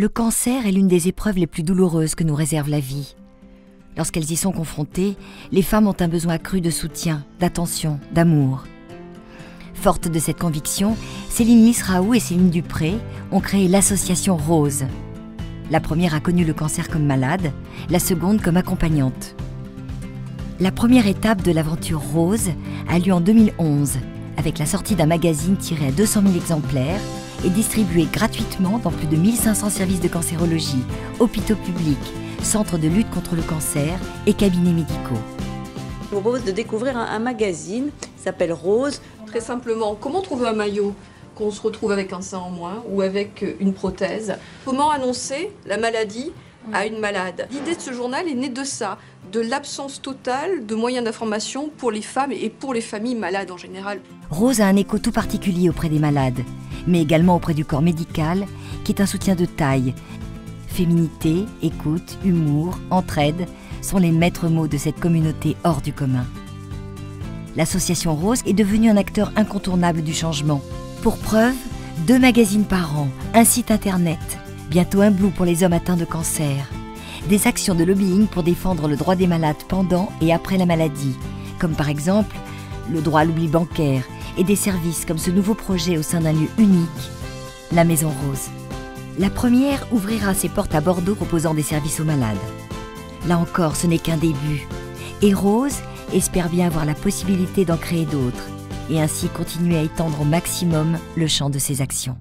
Le cancer est l'une des épreuves les plus douloureuses que nous réserve la vie. Lorsqu'elles y sont confrontées, les femmes ont un besoin accru de soutien, d'attention, d'amour. Fortes de cette conviction, Céline Lisraou et Céline Dupré ont créé l'association Rose. La première a connu le cancer comme malade, la seconde comme accompagnante. La première étape de l'aventure Rose a lieu en 2011, avec la sortie d'un magazine tiré à 200 000 exemplaires et distribué gratuitement dans plus de 1500 services de cancérologie, hôpitaux publics, centres de lutte contre le cancer et cabinets médicaux. Je vous propose de découvrir un magazine qui s'appelle Rose. Très simplement, comment trouver un maillot qu'on se retrouve avec un sein en moins ou avec une prothèse? Comment annoncer la maladie à une malade? L'idée de ce journal est née de ça, de l'absence totale de moyens d'information pour les femmes et pour les familles malades en général. Rose a un écho tout particulier auprès des malades, mais également auprès du corps médical, qui est un soutien de taille. Féminité, écoute, humour, entraide sont les maîtres mots de cette communauté hors du commun. L'association Rose est devenue un acteur incontournable du changement. Pour preuve, 2 magazines par an, un site internet, bientôt un Blue pour les hommes atteints de cancer, des actions de lobbying pour défendre le droit des malades pendant et après la maladie, comme par exemple le droit à l'oubli bancaire et des services comme ce nouveau projet au sein d'un lieu unique, la Maison Rose. La première ouvrira ses portes à Bordeaux proposant des services aux malades. Là encore, ce n'est qu'un début. Et Rose espère bien avoir la possibilité d'en créer d'autres et ainsi continuer à étendre au maximum le champ de ses actions.